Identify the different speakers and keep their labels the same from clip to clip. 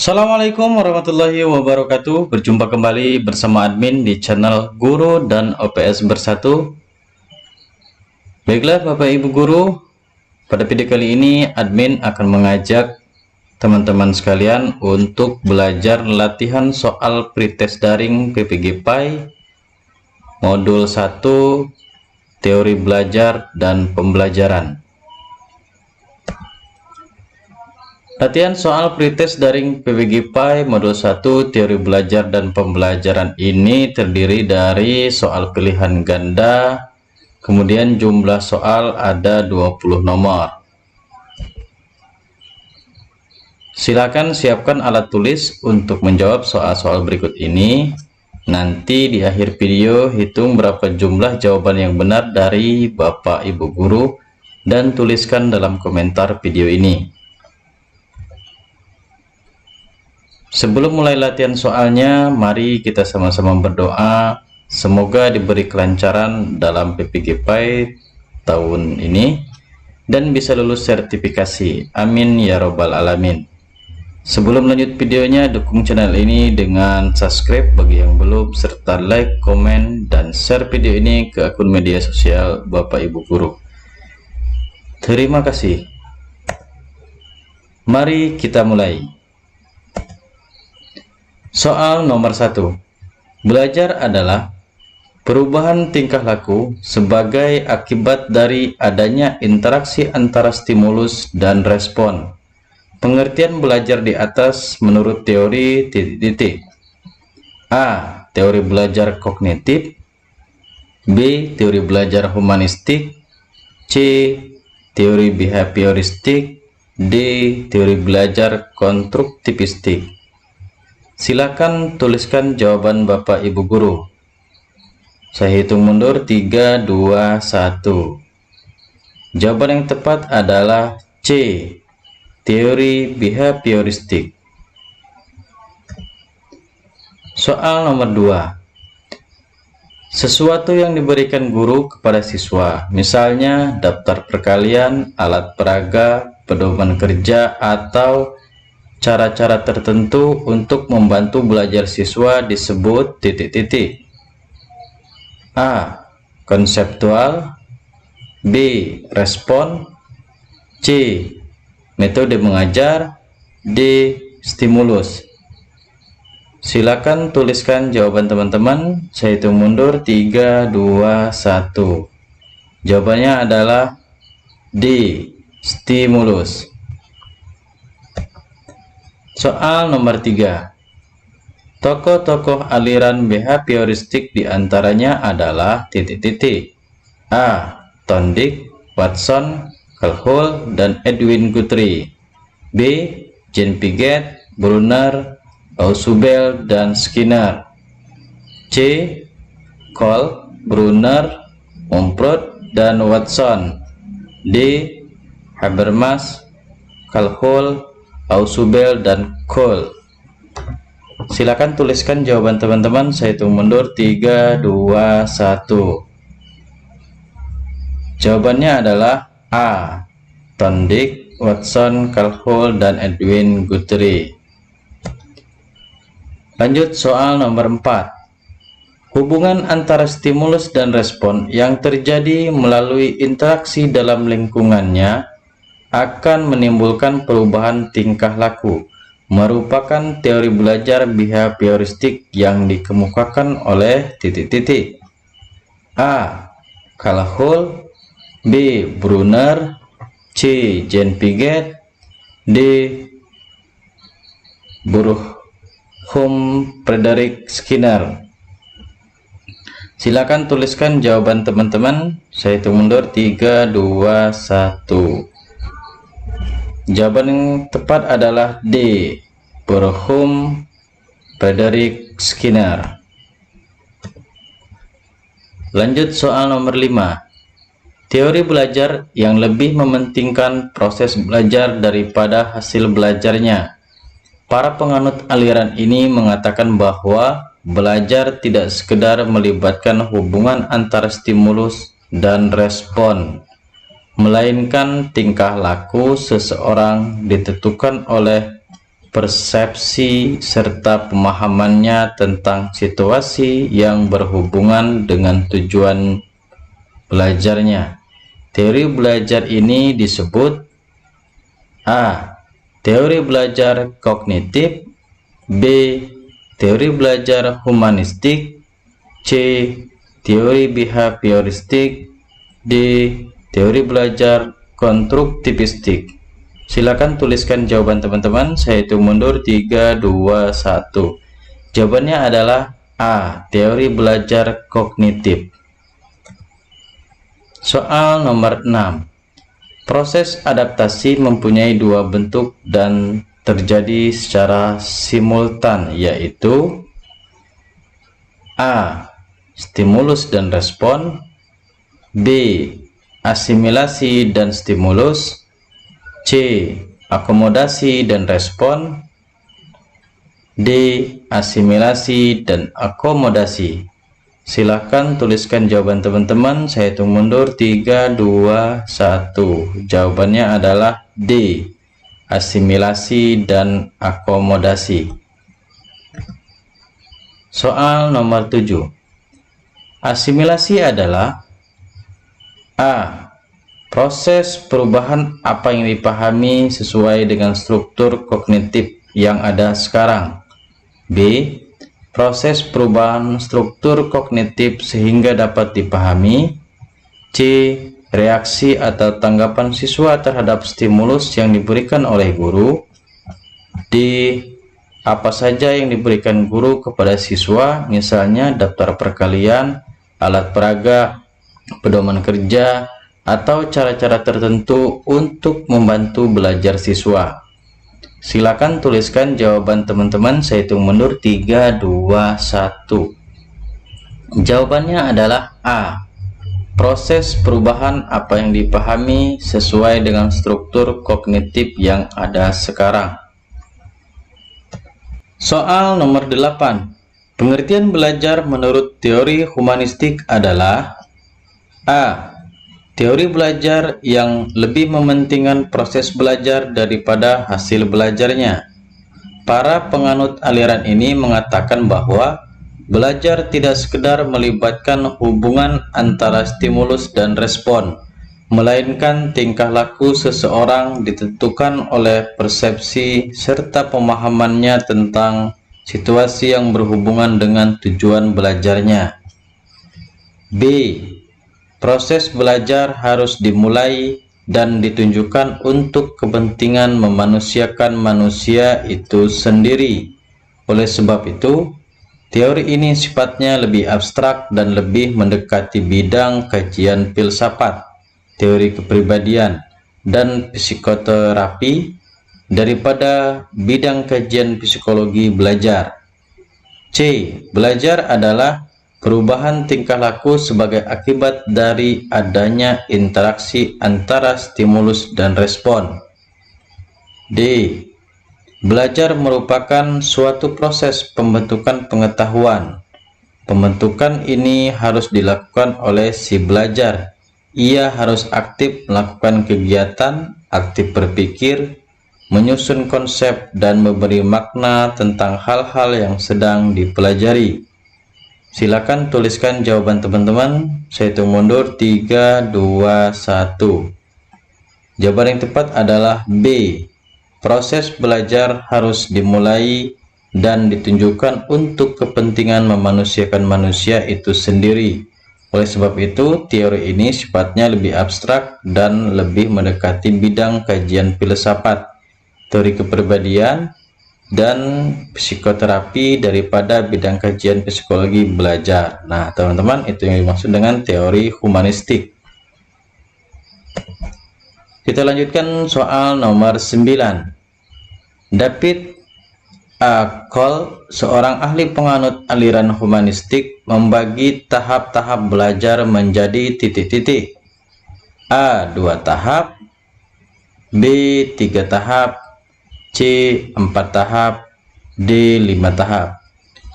Speaker 1: Assalamualaikum warahmatullahi wabarakatuh. Berjumpa kembali bersama admin di channel Guru dan OPS Bersatu. Baiklah Bapak Ibu Guru, pada video kali ini admin akan mengajak teman-teman sekalian untuk belajar latihan soal pretest daring PPG-PAI modul 1 teori belajar dan pembelajaran. Latihan soal pretest daring PPG-PAI modul 1 teori belajar dan pembelajaran ini terdiri dari soal pilihan ganda, kemudian jumlah soal ada 20 nomor. Silakan siapkan alat tulis untuk menjawab soal-soal berikut ini. Nanti di akhir video hitung berapa jumlah jawaban yang benar dari Bapak Ibu Guru dan tuliskan dalam komentar video ini. Sebelum mulai latihan soalnya, mari kita sama-sama berdoa semoga diberi kelancaran dalam PPG-PAI tahun ini dan bisa lulus sertifikasi. Amin ya robbal alamin. Sebelum lanjut videonya, dukung channel ini dengan subscribe bagi yang belum, serta like, komen, dan share video ini ke akun media sosial Bapak Ibu Guru. Terima kasih. Mari kita mulai. Soal nomor 1. Belajar adalah perubahan tingkah laku sebagai akibat dari adanya interaksi antara stimulus dan respon. Pengertian belajar di atas menurut teori titik-titik. A. Teori belajar kognitif. B. Teori belajar humanistik. C. Teori behavioristik. D. Teori belajar konstruktivistik. Silakan tuliskan jawaban Bapak Ibu Guru. Saya hitung mundur 3, 2, 1. Jawaban yang tepat adalah C. Teori behavioristik. Soal nomor 2. Sesuatu yang diberikan guru kepada siswa, misalnya daftar perkalian, alat peraga, pedoman kerja, atau cara-cara tertentu untuk membantu belajar siswa disebut titik-titik. A. Konseptual. B. Respon. C. Metode mengajar. D. Stimulus. Silakan tuliskan jawaban teman-teman. Saya hitung mundur 3, 2, 1. Jawabannya adalah D. Stimulus. Soal nomor 3. Tokoh-tokoh aliran behavioristik diantaranya adalah titik-titik. A. Thorndike, Watson, Calhoun, dan Edwin Guthrie. B. Jean Piaget, Brunner, Ausubel, dan Skinner. C. Cole, Brunner, Mumford, dan Watson. D. Habermas, Calhoun, Ausubel, dan Cole. Silakan tuliskan jawaban teman-teman. Saya hitung mundur 3, 2, 1. Jawabannya adalah A. Thorndike, Watson, Calhoun, dan Edwin Guthrie. Lanjut soal nomor 4. Hubungan antara stimulus dan respon yang terjadi melalui interaksi dalam lingkungannya akan menimbulkan perubahan tingkah laku, merupakan teori belajar behavioristik yang dikemukakan oleh titik-titik. A. Calhoun. B. Brunner. C. Jean Piaget. D. Frederick Skinner. Silakan tuliskan jawaban teman-teman. Saya hitung mundur 3, 2, 1. Jawaban yang tepat adalah D. Frederick Skinner. Lanjut soal nomor 5. Teori belajar yang lebih mementingkan proses belajar daripada hasil belajarnya. Para penganut aliran ini mengatakan bahwa belajar tidak sekedar melibatkan hubungan antara stimulus dan respon, melainkan tingkah laku seseorang ditentukan oleh persepsi serta pemahamannya tentang situasi yang berhubungan dengan tujuan belajarnya. Teori belajar ini disebut A. Teori belajar kognitif, B. Teori belajar humanistik, C. Teori behavioristik, D. Teori belajar konstruktivistik. Silakan tuliskan jawaban teman-teman. Saya hitung mundur 3, 2, 1. Jawabannya adalah A. Teori belajar kognitif. Soal nomor 6. Proses adaptasi mempunyai dua bentuk dan terjadi secara simultan, yaitu A. Stimulus dan respon, B. Asimilasi dan stimulus, C. Akomodasi dan respon, D. Asimilasi dan akomodasi. Silahkan tuliskan jawaban teman-teman. Saya hitung mundur 3, 2, 1. Jawabannya adalah D. Asimilasi dan akomodasi. Soal nomor 7. Asimilasi adalah A. Proses perubahan apa yang dipahami sesuai dengan struktur kognitif yang ada sekarang. B. Proses perubahan struktur kognitif sehingga dapat dipahami. C. Reaksi atau tanggapan siswa terhadap stimulus yang diberikan oleh guru. D. Apa saja yang diberikan guru kepada siswa, misalnya daftar perkalian, alat peraga, pedoman kerja, atau cara-cara tertentu untuk membantu belajar siswa. Silakan tuliskan jawaban teman-teman. Saya hitung mundur 3, 2, 1. Jawabannya adalah A. Proses perubahan apa yang dipahami sesuai dengan struktur kognitif yang ada sekarang. Soal nomor 8. Pengertian belajar menurut teori humanistik adalah A. Teori belajar yang lebih mementingkan proses belajar daripada hasil belajarnya. Para penganut aliran ini mengatakan bahwa belajar tidak sekedar melibatkan hubungan antara stimulus dan respon, melainkan tingkah laku seseorang ditentukan oleh persepsi serta pemahamannya tentang situasi yang berhubungan dengan tujuan belajarnya. B. Proses belajar harus dimulai dan ditunjukkan untuk kepentingan memanusiakan manusia itu sendiri. Oleh sebab itu, teori ini sifatnya lebih abstrak dan lebih mendekati bidang kajian filsafat, teori kepribadian, dan psikoterapi daripada bidang kajian psikologi belajar. C. Belajar adalah perubahan tingkah laku sebagai akibat dari adanya interaksi antara stimulus dan respon. D. Belajar merupakan suatu proses pembentukan pengetahuan. Pembentukan ini harus dilakukan oleh si belajar. Ia harus aktif melakukan kegiatan, aktif berpikir, menyusun konsep, dan memberi makna tentang hal-hal yang sedang dipelajari. Silakan tuliskan jawaban teman-teman. Saya hitung mundur 3, 2, 1. Jawaban yang tepat adalah B. Proses belajar harus dimulai dan ditunjukkan untuk kepentingan memanusiakan manusia itu sendiri. Oleh sebab itu, teori ini sifatnya lebih abstrak dan lebih mendekati bidang kajian filsafat, teori kepribadian, dan psikoterapi daripada bidang kajian psikologi belajar. Nah, teman-teman, itu yang dimaksud dengan teori humanistik. Kita lanjutkan soal nomor 9. David A. Cole, seorang ahli penganut aliran humanistik, membagi tahap-tahap belajar menjadi titik-titik. A. 2 tahap, B. 3 tahap, C. 4 tahap, D. 5 tahap.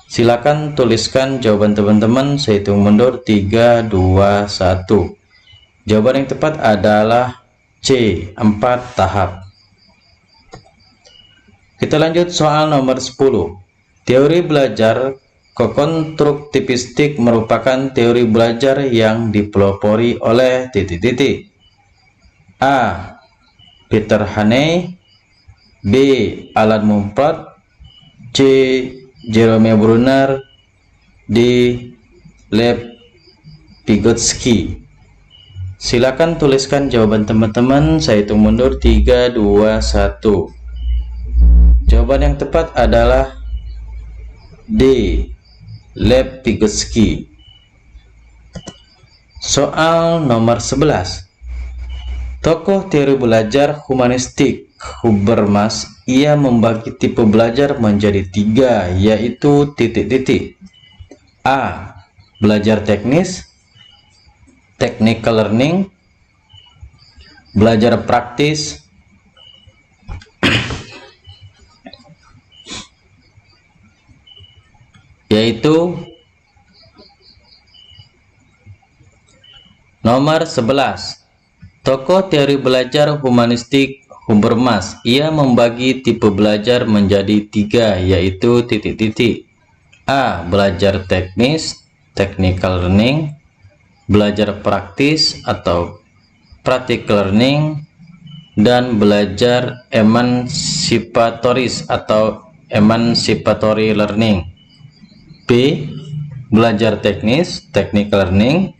Speaker 1: Silakan tuliskan jawaban teman-teman. Saya hitung mundur 3, 2, 1. Jawaban yang tepat adalah C. 4 tahap. Kita lanjut soal nomor 10. Teori belajar konstruktivistik merupakan teori belajar yang dipelopori oleh titik-titik. A. Peter Haney, B. Alan Mumford, C. Jerome Bruner, D. Lev Vygotsky. Silakan tuliskan jawaban teman-teman. Saya hitung mundur 3, 2, 1. Jawaban yang tepat adalah D. Lev Vygotsky. Soal nomor 11. Tokoh teori belajar humanistik Habermas, ia membagi tipe belajar menjadi 3, yaitu titik-titik. A. Belajar teknis, technical learning, belajar praktis, yaitu nomor 11. Tokoh teori belajar humanistik Habermas, ia membagi tipe belajar menjadi 3, yaitu titik-titik. A. Belajar teknis, technical learning, belajar praktis atau practical learning, dan belajar emansipatoris atau emancipatory learning. B. Belajar teknis, technical learning,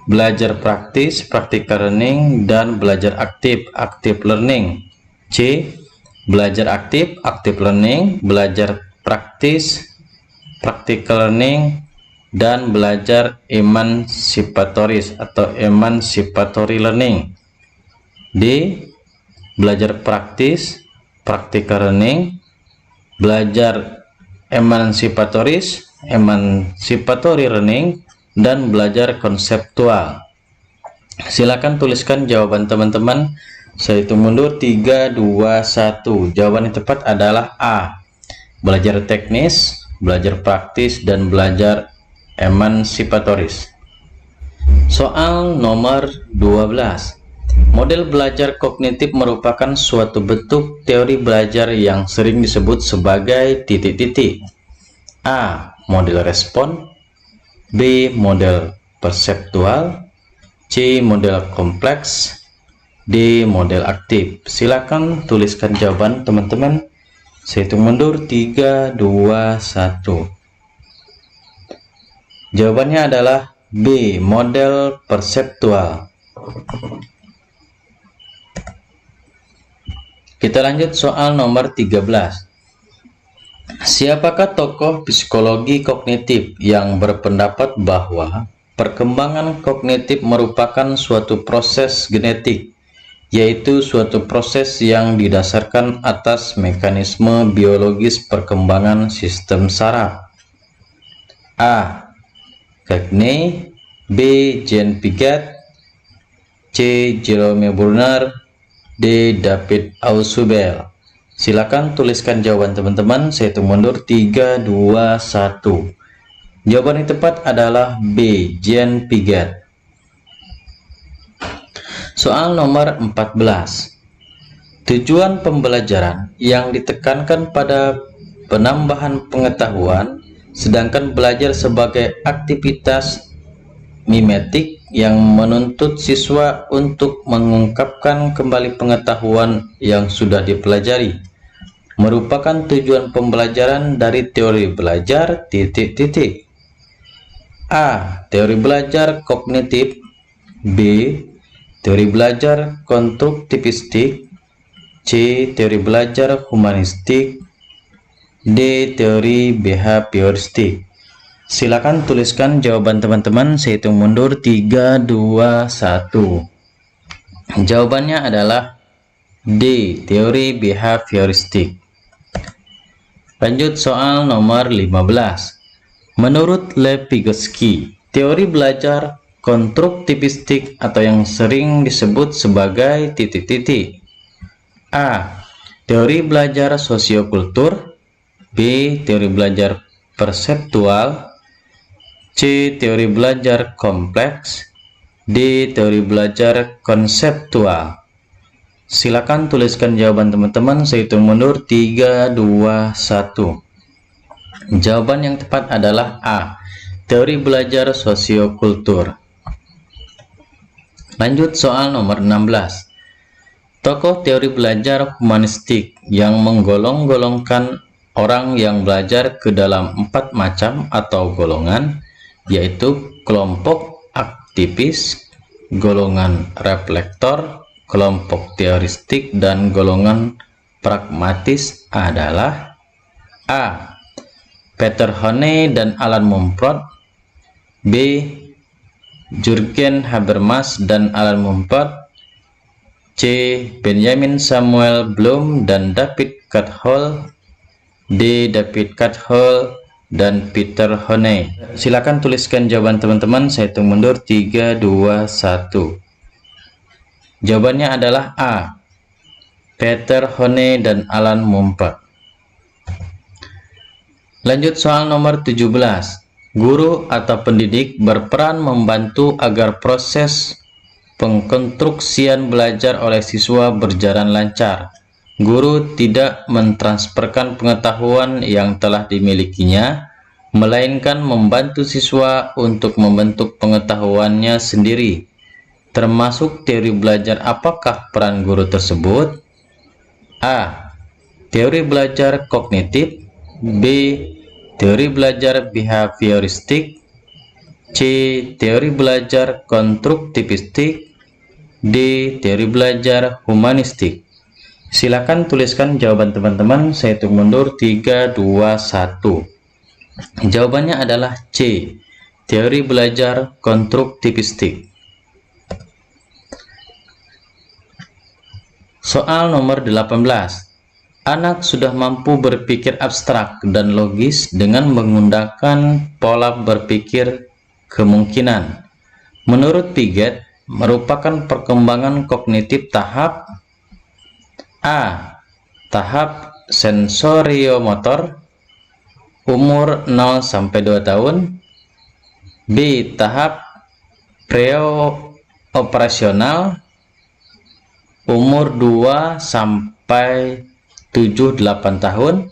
Speaker 1: belajar praktis, practical learning, dan belajar aktif, active learning. C. Belajar aktif, active learning, belajar praktis, practical learning, dan belajar emancipatoris atau emancipatory learning. D. Belajar praktis, practical learning, belajar emancipatoris, emancipatory learning, dan belajar konseptual. Silakan tuliskan jawaban teman-teman. Saya hitung mundur 3, 2, 1. Jawaban yang tepat adalah A. Belajar teknis, belajar praktis, dan belajar emancipatoris. Soal nomor 12. Model belajar kognitif merupakan suatu bentuk teori belajar yang sering disebut sebagai titik-titik. A. Model respon, B. Model perseptual, C. Model kompleks, D. Model aktif. Silakan tuliskan jawaban teman-teman. Saya hitung mundur 3, 2, 1. Jawabannya adalah B. Model perseptual. Kita lanjut soal nomor 13. Siapakah tokoh psikologi kognitif yang berpendapat bahwa perkembangan kognitif merupakan suatu proses genetik, yaitu suatu proses yang didasarkan atas mekanisme biologis perkembangan sistem saraf? A. Cagney, B. Jean Piaget, C. Jerome Bruner, D. David Ausubel. Silakan tuliskan jawaban teman-teman. Saya hitung mundur 3, 2, 1. Jawaban yang tepat adalah B. Jean Piaget. Soal nomor 14. Tujuan pembelajaran yang ditekankan pada penambahan pengetahuan, sedangkan belajar sebagai aktivitas mimetik yang menuntut siswa untuk mengungkapkan kembali pengetahuan yang sudah dipelajari, merupakan tujuan pembelajaran dari teori belajar titik-titik. A. Teori belajar kognitif, B. Teori belajar konstruktivistik, C. Teori belajar humanistik, D. Teori behavioristik. Silakan tuliskan jawaban teman-teman. Saya hitung mundur 3, 2, 1. Jawabannya adalah D. Teori behavioristik. Lanjut soal nomor 15. Menurut Lev Vygotsky, teori belajar konstruktivistik atau yang sering disebut sebagai titik-titik. A. Teori belajar sosiokultur, B. Teori belajar perseptual, C. Teori belajar kompleks, D. Teori belajar konseptual. Silakan tuliskan jawaban teman-teman. Saya hitung mundur 3, 2, 1. Jawaban yang tepat adalah A. Teori belajar sosiokultur. Lanjut soal nomor 16. Tokoh teori belajar humanistik yang menggolong-golongkan orang yang belajar ke dalam 4 macam atau golongan, yaitu kelompok aktivis, golongan reflektor, kelompok teoristik, dan golongan pragmatis adalah A. Peter Honey dan Alan Mumford, B. Jürgen Habermas dan Alan Mumford, C. Benjamin Samuel Bloom dan David Cathall, D. David Cathall dan Peter Honey. Silakan tuliskan jawaban teman-teman. Saya hitung mundur 3, 2, 1. Jawabannya adalah A. Peter Honey dan Alan Mumford. Lanjut soal nomor 17. Guru atau pendidik berperan membantu agar proses pengkonstruksian belajar oleh siswa berjalan lancar. Guru tidak mentransferkan pengetahuan yang telah dimilikinya, melainkan membantu siswa untuk membentuk pengetahuannya sendiri. Termasuk teori belajar apakah peran guru tersebut? A. Teori belajar kognitif, B. Teori belajar behavioristik, C. Teori belajar konstruktivistik, D. Teori belajar humanistik. Silakan tuliskan jawaban teman-teman. Saya hitung mundur 3, 2, 1. Jawabannya adalah C. Teori belajar konstruktivistik. Soal nomor 18. Anak sudah mampu berpikir abstrak dan logis dengan menggunakan pola berpikir kemungkinan. Menurut Piaget, merupakan perkembangan kognitif tahap A. Tahap sensoriomotor, umur 0-2 tahun, B. Tahap pre-operasional, umur 2-7-8 tahun,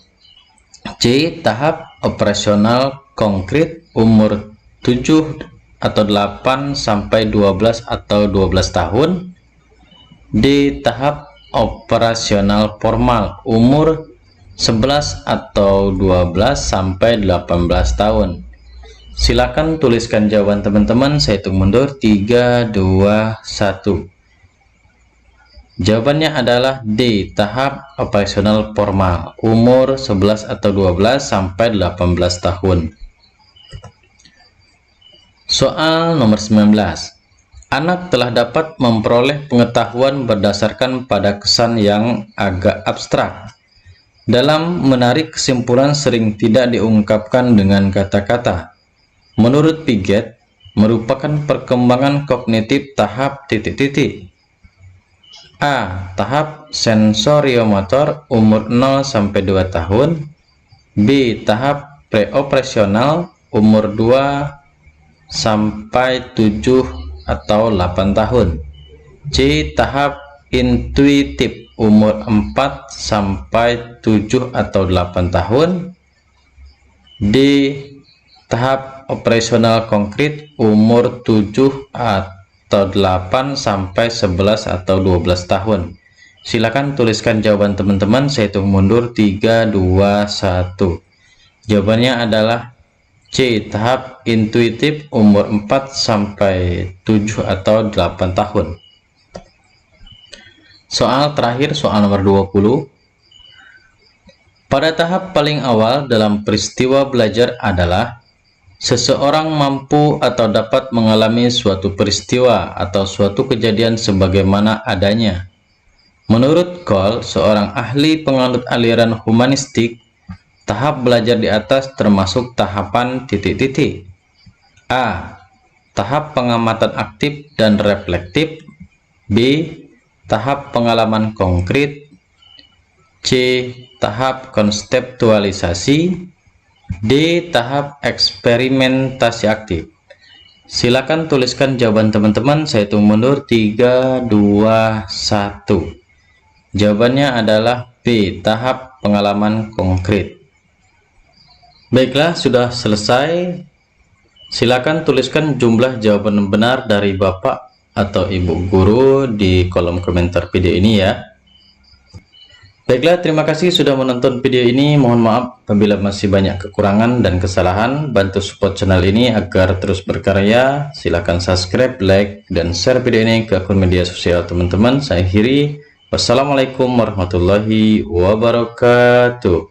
Speaker 1: C. Tahap operasional konkret, umur 7 atau 8 sampai 12 atau 12 tahun, D. Tahap operasional formal, umur 11 atau 12 sampai 18 tahun. Silakan tuliskan jawaban teman-teman. Saya hitung mundur 3, 2, 1. Jawabannya adalah D. Tahap operasional formal, umur 11 atau 12 sampai 18 tahun. Soal nomor 19. Anak telah dapat memperoleh pengetahuan berdasarkan pada kesan yang agak abstrak. Dalam menarik kesimpulan sering tidak diungkapkan dengan kata-kata. Menurut Piaget, merupakan perkembangan kognitif tahap titik-titik. A. Tahap sensoriomotor, umur 0-2 tahun, B. Tahap preoperasional, umur 2-7 atau 8 tahun, C. Tahap intuitif, umur 4-7 atau 8 tahun, D. Tahap operasional konkret, umur 7 atau 8 sampai 11 atau 12 tahun. Silakan tuliskan jawaban teman-teman. Saya hitung mundur 3, 2, 1. Jawabannya adalah C. Tahap intuitif, umur 4 sampai 7 atau 8 tahun. Soal terakhir, soal nomor 20. Pada tahap paling awal dalam peristiwa belajar adalah seseorang mampu atau dapat mengalami suatu peristiwa atau suatu kejadian sebagaimana adanya. Menurut Cole, seorang ahli penganut aliran humanistik, tahap belajar di atas termasuk tahapan titik-titik. A. Tahap pengamatan aktif dan reflektif, B. Tahap pengalaman konkret, C. Tahap konseptualisasi, D. Tahap eksperimentasi aktif. Silakan tuliskan jawaban teman-teman. Saya hitung mundur 3, 2, 1. Jawabannya adalah B, tahap pengalaman konkret. Baiklah, sudah selesai. Silakan tuliskan jumlah jawaban benar dari Bapak atau Ibu guru di kolom komentar video ini ya. Baiklah, terima kasih sudah menonton video ini. Mohon maaf apabila masih banyak kekurangan dan kesalahan. Bantu support channel ini agar terus berkarya. Silakan subscribe, like, dan share video ini ke akun media sosial teman-teman. Saya akhiri. Wassalamualaikum warahmatullahi wabarakatuh.